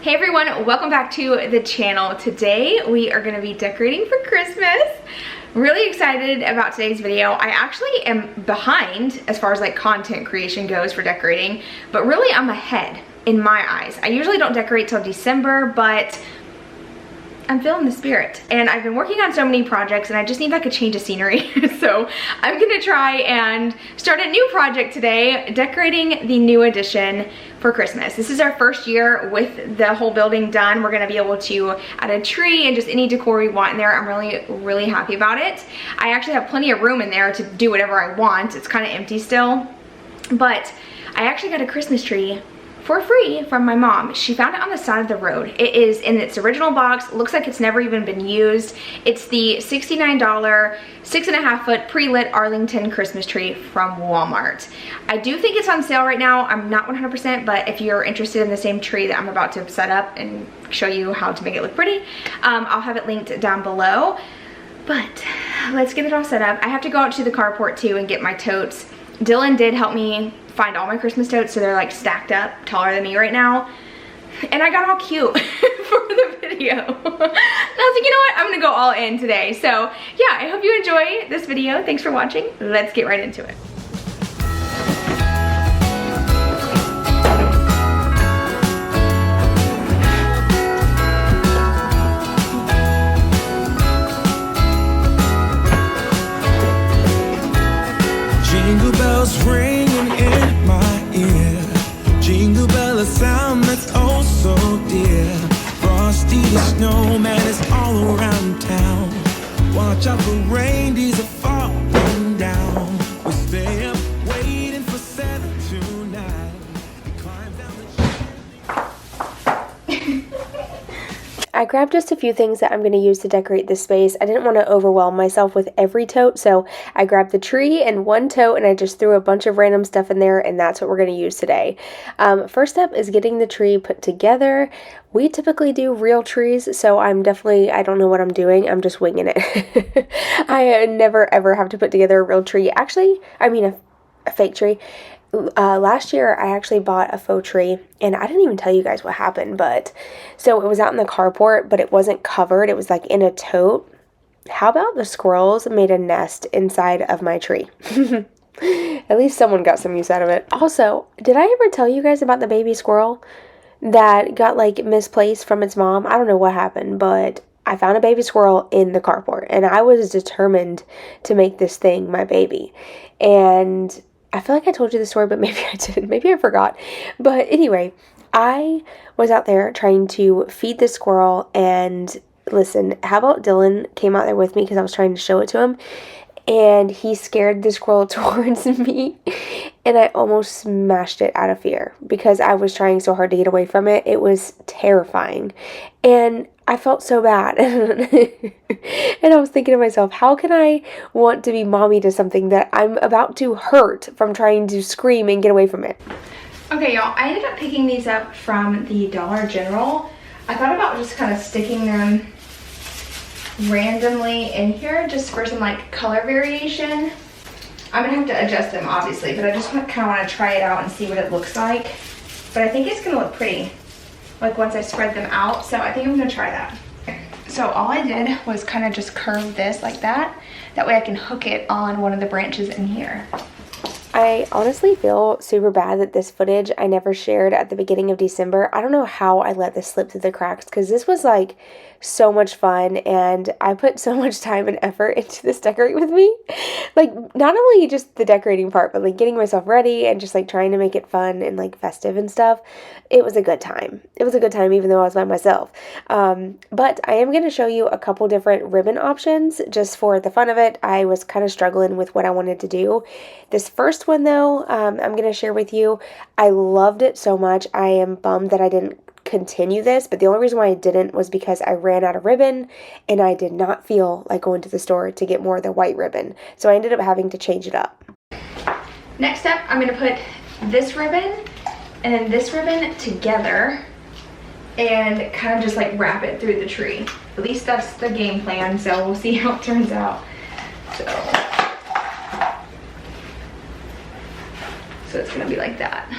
Hey everyone, welcome back to the channel. Today we are going to be decorating for Christmas. Really excited about today's video. I actually am behind as far as like content creation goes for decorating, but really I'm ahead in my eyes. I usually don't decorate till December, but I'm feeling the spirit, and I've been working on so many projects and I just need like a change of scenery. So I'm gonna try and start a new project today, decorating the new addition for Christmas. This is our first year with the whole building done. We're gonna be able to add a tree and just any decor we want in there. I'm really happy about it. I actually have plenty of room in there to do whatever I want. It's kind of empty still, but I actually got a Christmas tree for free from my mom. She found it on the side of the road. It is in its original box. Looks like it's never even been used. It's the $69 6.5 foot pre-lit Arlington Christmas tree from Walmart. I do think it's on sale right now. I'm not 100%, but if you're interested in the same tree that I'm about to set up and show you how to make it look pretty, I'll have it linked down below. But let's get it all set up. I have to go out to the carport too and get my totes. Dylan did help me find all my Christmas totes, so they're like stacked up taller than me right now, and I got all cute for the video. And I was like, you know what, I'm gonna go all in today. So yeah, I hope you enjoy this video. Thanks for watching. Let's get right into it. Jingle bells ringing in my ear. Jingle bell, a sound that's oh so dear. Frosty the snowman is all around town. Watch out for reindeers are falling down. We stay up waiting for Santa tonight. Climb down the I grabbed just a few things that I'm going to use to decorate this space. I didn't want to overwhelm myself with every tote, so I grabbed the tree and one tote and I just threw a bunch of random stuff in there, and that's what we're going to use today. First up is getting the tree put together. We typically do real trees, so I don't know what I'm doing. I'm just winging it. I never ever have to put together a real tree. Actually, I mean a fake tree. Last year I actually bought a faux tree, and I didn't even tell you guys what happened, but so it was out in the carport, but it wasn't covered. It was like in a tote. How about the squirrels made a nest inside of my tree? At least someone got some use out of it. Also, did I ever tell you guys about the baby squirrel that got like misplaced from its mom? I don't know what happened, but I found a baby squirrel in the carport, and I was determined to make this thing my baby. And I feel like I told you the story, but maybe I didn't. Maybe I forgot. But anyway, I was out there trying to feed the squirrel, and listen, how about Dylan came out there with me because I was trying to show it to him, and he scared the squirrel towards me, and I almost smashed it out of fear because I was trying so hard to get away from it. It was terrifying, and I felt so bad. And I was thinking to myself, how can I want to be mommy to something that I'm about to hurt from trying to scream and get away from it? Okay, y'all, I ended up picking these up from the Dollar General. I thought about just kind of sticking them randomly in here just for some like color variation. I'm gonna have to adjust them obviously, but I just kind of want to try it out and see what it looks like. But I think it's gonna look pretty, like once I spread them out, so I think I'm gonna try that. So all I did was kind of just curve this like that. That way I can hook it on one of the branches in here. I honestly feel super bad that this footage I never shared at the beginning of December. I don't know how I let this slip through the cracks, because this was like so much fun, and I put so much time and effort into this decorate with me. Like, not only just the decorating part, but like getting myself ready and just like trying to make it fun and like festive and stuff. It was a good time. It was a good time even though I was by myself. But I am going to show you a couple different ribbon options just for the fun of it. I was kind of struggling with what I wanted to do. This first one though, I'm going to share with you. I loved it so much. I am bummed that I didn't continue this, but the only reason why I didn't was because I ran out of ribbon and I did not feel like going to the store to get more of the white ribbon, so I ended up having to change it up. Next up, I'm going to put this ribbon and then this ribbon together and kind of just like wrap it through the tree. At least that's the game plan, so we'll see how it turns out. So it's going to be like that.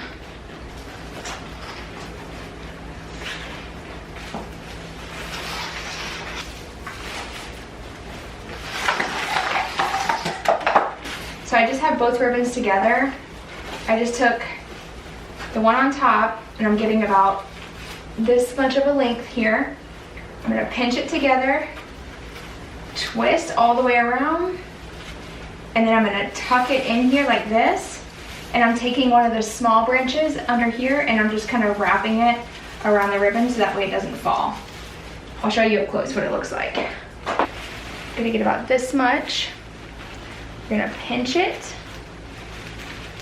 So I just have both ribbons together. I just took the one on top, and I'm getting about this much of a length here. I'm gonna pinch it together, twist all the way around, and then I'm gonna tuck it in here like this. And I'm taking one of the small branches under here, and I'm just kind of wrapping it around the ribbon so that way it doesn't fall. I'll show you up close what it looks like. I'm gonna get about this much. We're gonna pinch it,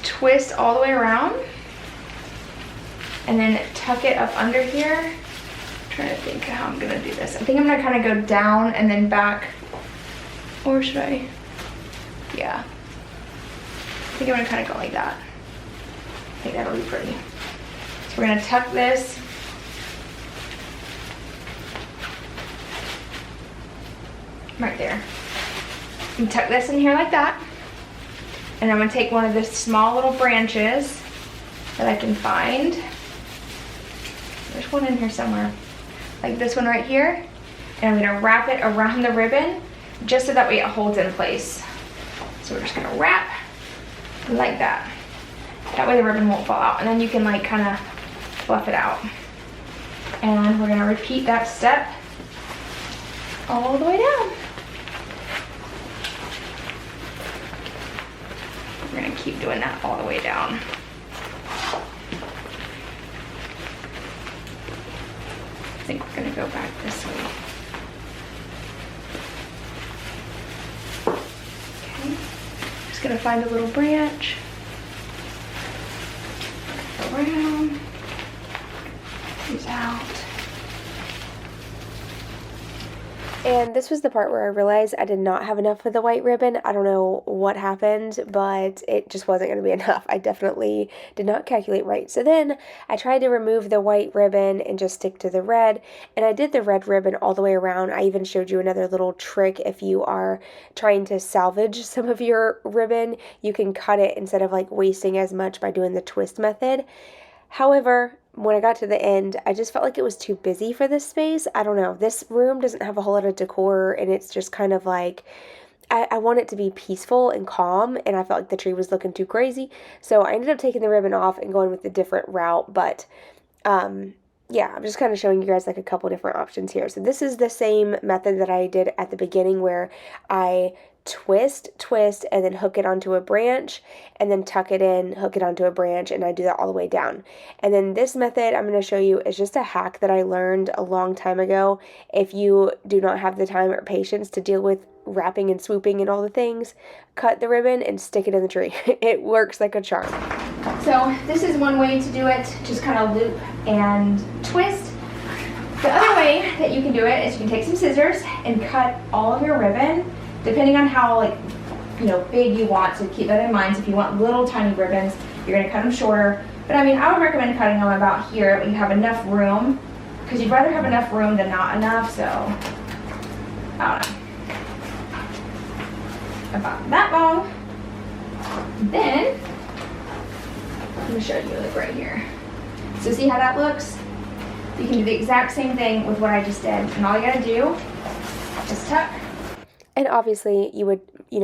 twist all the way around, and then tuck it up under here. I'm trying to think how I'm gonna do this. I think I'm gonna kind of go down and then back, or should I? Yeah. I think I'm gonna kind of go like that. I think that'll be pretty. So we're gonna tuck this. Right there. And tuck this in here like that. And I'm gonna take one of the small little branches that I can find. There's one in here somewhere. Like this one right here. And I'm gonna wrap it around the ribbon just so that way it holds in place. So we're just gonna wrap like that. That way the ribbon won't fall out. And then you can like kind of fluff it out. And we're gonna repeat that step all the way down. We're gonna keep doing that all the way down. I think we're gonna go back this way. Okay, just gonna find a little branch. Around, these out. And this was the part where I realized I did not have enough of the white ribbon. I don't know what happened, but it just wasn't going to be enough. I definitely did not calculate right. So then I tried to remove the white ribbon and just stick to the red. And I did the red ribbon all the way around. I even showed you another little trick. If you are trying to salvage some of your ribbon, you can cut it instead of like wasting as much by doing the twist method. However, when I got to the end, I just felt like it was too busy for this space. I don't know. This room doesn't have a whole lot of decor, and it's just kind of like, I want it to be peaceful and calm, and I felt like the tree was looking too crazy. So I ended up taking the ribbon off and going with a different route, but yeah, I'm just kind of showing you guys like a couple different options here. So this is the same method that I did at the beginning where I twist, and then hook it onto a branch, and then tuck it in, hook it onto a branch, and I do that all the way down. And then this method I'm going to show you is just a hack that I learned a long time ago. If you do not have the time or patience to deal with wrapping and swooping and all the things, cut the ribbon and stick it in the tree. It works like a charm. So this is one way to do it, just kind of loop and twist. The other way that you can do it is you can take some scissors and cut all of your ribbon, depending on how big you want, so keep that in mind. So if you want little tiny ribbons, you're gonna cut them shorter. But I mean, I would recommend cutting them about here, but you have enough room, because you'd rather have enough room than not enough, so, I don't know. About that long. Then, I'm gonna show you like right here. So see how that looks? You can do the exact same thing with what I just did. And all you gotta do is tuck. And obviously you would,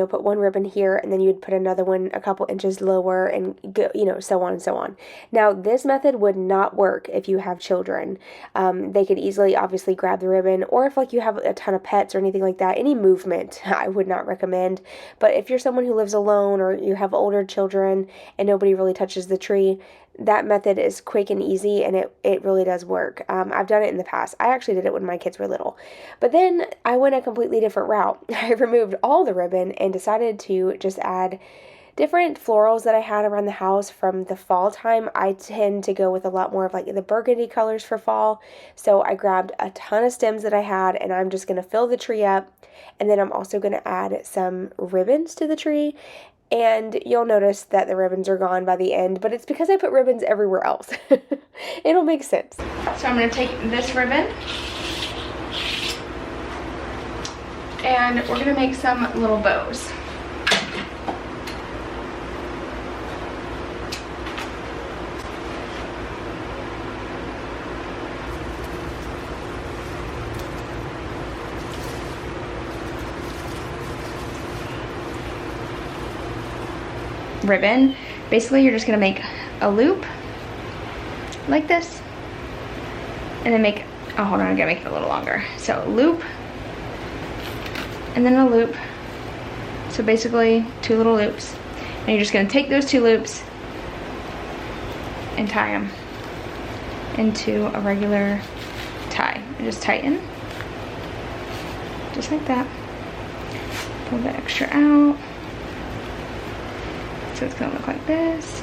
put one ribbon here, and then you would put another one a couple inches lower, and go, so on and so on. Now, this method would not work if you have children. They could easily, obviously, grab the ribbon, or if you have a ton of pets or anything like that, any movement I would not recommend. But if you're someone who lives alone, or you have older children and nobody really touches the tree, that method is quick and easy, and it really does work. I've done it in the past. I actually did it when my kids were little. But then I went a completely different route. I removed all the ribbon and decided to just add different florals that I had around the house from the fall time. I tend to go with a lot more of like the burgundy colors for fall. So I grabbed a ton of stems that I had, and I'm just going to fill the tree up. And then I'm also going to add some ribbons to the tree. And you'll notice that the ribbons are gone by the end, but it's because I put ribbons everywhere else. It'll make sense. So I'm going to take this ribbon, and we're going to make some little bows. ribbon. Basically, you're just gonna make a loop like this, and then make, oh, hold on, I gotta make it a little longer. So loop, and then a loop. So basically 2 little loops. And you're just gonna take those 2 loops and tie them into a regular tie. And just tighten, just like that. Pull the extra out. So it's gonna look like this.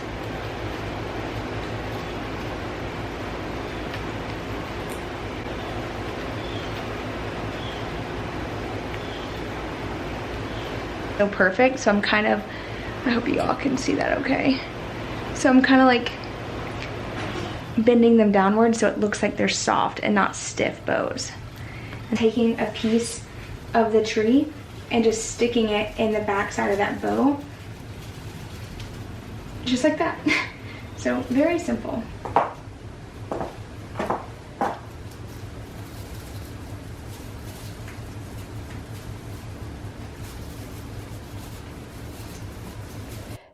So perfect. So I'm kind of, I hope you all can see that okay. So I'm kind of like bending them downward so it looks like they're soft and not stiff bows. I'm taking a piece of the tree and just sticking it in the back side of that bow. Just like that. So very simple.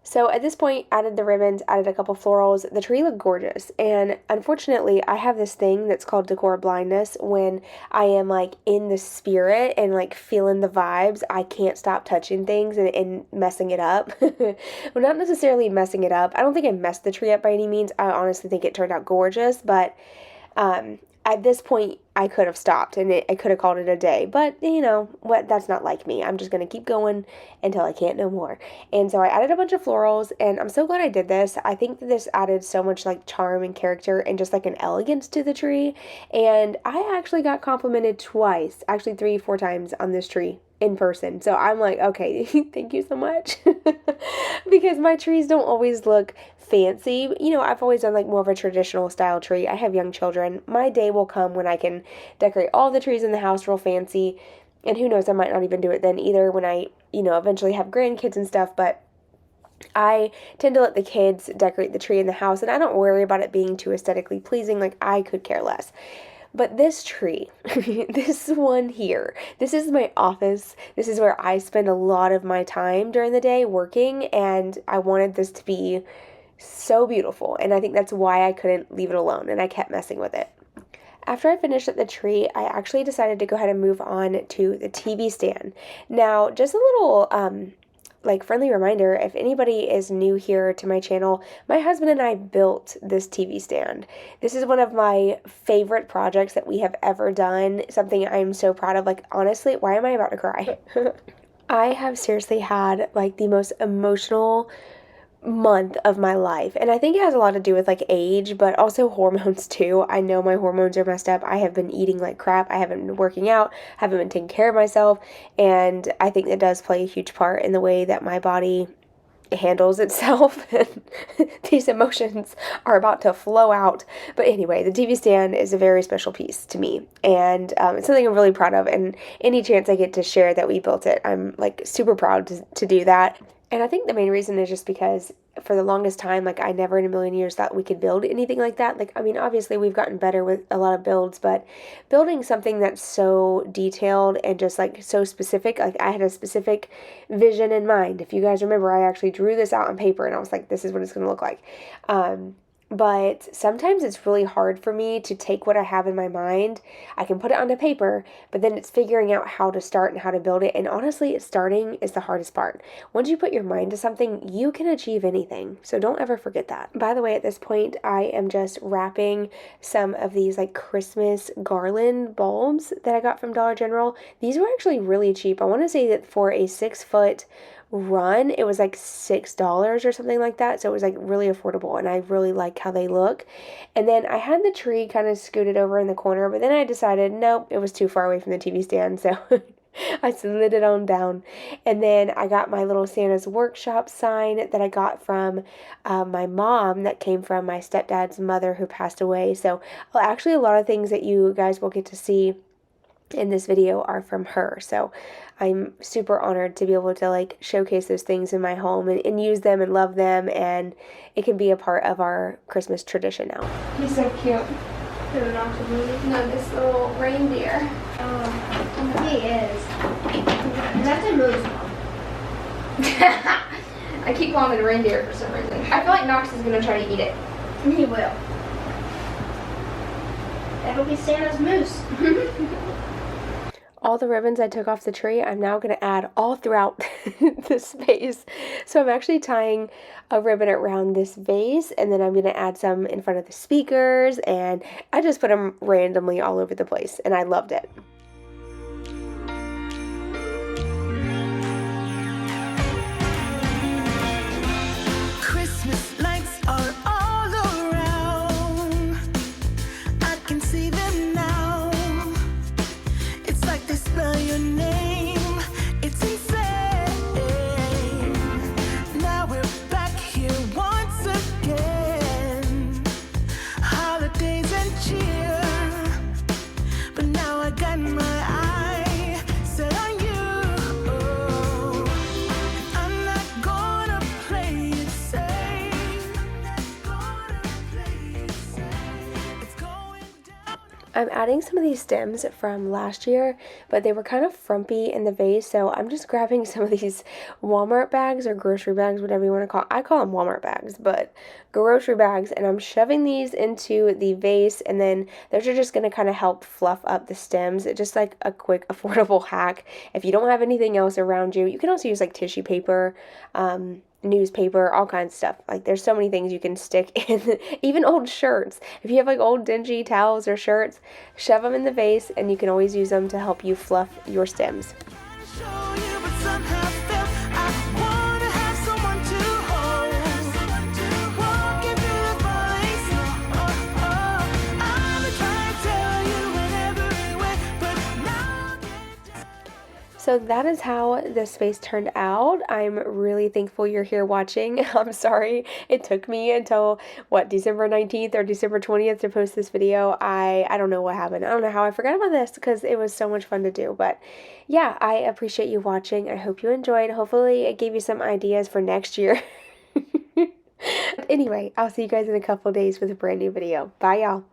So at this point, added the ribbons, added a couple florals. The tree looked gorgeous. And unfortunately, I have this thing that's called decor blindness. When I am like in the spirit and like feeling the vibes, I can't stop touching things and messing it up. Well, not necessarily messing it up. I don't think I messed the tree up by any means. I honestly think it turned out gorgeous. But at this point, I could have stopped and I could have called it a day. But, you know, what? That's not like me. I'm just going to keep going until I can't no more. And so I added a bunch of florals, and I'm so glad I did this. I think that this added so much, like, charm and character and just, like, an elegance to the tree. And I actually got complimented twice, actually 3-4 times on this tree in person. So I'm like, okay, thank you so much. Because my trees don't always look fancy. You know, I've always done like more of a traditional style tree. I have young children. My day will come when I can decorate all the trees in the house real fancy. And who knows, I might not even do it then either when I, you know, eventually have grandkids and stuff. But I tend to let the kids decorate the tree in the house, and I don't worry about it being too aesthetically pleasing. Like, I could care less. But this tree, this one here, this is my office. This is where I spend a lot of my time during the day working, and I wanted this to be so beautiful. And I think that's why I couldn't leave it alone, and I kept messing with it. After I finished at the tree, I actually decided to go ahead and move on to the TV stand. Now, just a little like friendly reminder, if anybody is new here to my channel, my husband and I built this TV stand. This is one of my favorite projects that we have ever done, something I'm so proud of. Like, honestly, why am I about to cry? I have seriously had like the most emotional month of my life, and I think it has a lot to do with like age, but also hormones too. I know my hormones are messed up. I have been eating like crap. I haven't been working out, haven't been taking care of myself, and I think that does play a huge part in the way that my body handles itself. And these emotions are about to flow out. But anyway, the TV stand is a very special piece to me, and it's something I'm really proud of, and any chance I get to share that we built it, I'm like super proud to do that. And I think the main reason is just because for the longest time, like, I never in a million years thought we could build anything like that. Like, I mean, obviously we've gotten better with a lot of builds, but building something that's so detailed and just like so specific, like I had a specific vision in mind. If you guys remember, I actually drew this out on paper and I was like, this is what it's going to look like. But sometimes it's really hard for me to take what I have in my mind. I can put it onto paper, but then it's figuring out how to start and how to build it. And honestly, starting is the hardest part. Once you put your mind to something, you can achieve anything. So don't ever forget that. By the way, at this point, I am just wrapping some of these like Christmas garland bulbs that I got from Dollar General. These were actually really cheap. I want to say that for a 6-foot run, it was like $6 or something like that. So it was like really affordable, and I really like how they look. And then I had the tree kind of scooted over in the corner, but then I decided nope, it was too far away from the TV stand, so I slid it on down. And then I got my little Santa's Workshop sign that I got from my mom, that came from my stepdad's mother who passed away. So actually a lot of things that you guys will get to see in this video are from her. So I'm super honored to be able to like showcase those things in my home and use them and love them, and it can be a part of our Christmas tradition now. He's so cute. No, this little reindeer. He is. That's a moose. I keep calling it a reindeer for some reason. I feel like Knox is gonna try to eat it. He will. That'll be Santa's moose. All the ribbons I took off the tree, I'm now going to add all throughout the space. So I'm actually tying a ribbon around this vase, and then I'm going to add some in front of the speakers, and I just put them randomly all over the place, and I loved it. Christmas lights are all around. I can see them now. It's like they spell your name. It's insane. Now we're back here once again. Holidays and cheer. But now I got my eye set on you. I'm not gonna play it safe. It's going down. I'm adding some of these stems from last year, but they were kind of frumpy in the vase, so I'm just grabbing some of these Walmart bags or grocery bags, whatever you want to call it. I call them Walmart bags, but grocery bags, and I'm shoving these into the vase, and then those are just going to kind of help fluff up the stems. It's just like a quick, affordable hack. If you don't have anything else around you, you can also use like tissue paper, newspaper, all kinds of stuff. Like there's so many things you can stick in, even old shirts. If you have like old dingy towels or shirts, shove them in the vase, and you can always use them to help you fluff your stems. Show you, but somehow felt I wanna have someone to hold. Walking through the falling snow. I've been trying to tell you in every way, but now get down. So that is how the space turned out. I'm really thankful you're here watching. I'm sorry it took me until, December 19th or December 20th to post this video. I don't know what happened. I don't know how I forgot about this because it was so much fun to do. But yeah, I appreciate you watching. I hope you enjoyed. Hopefully it gave you some ideas for next year. Anyway, I'll see you guys in a couple days with a brand new video. Bye, y'all.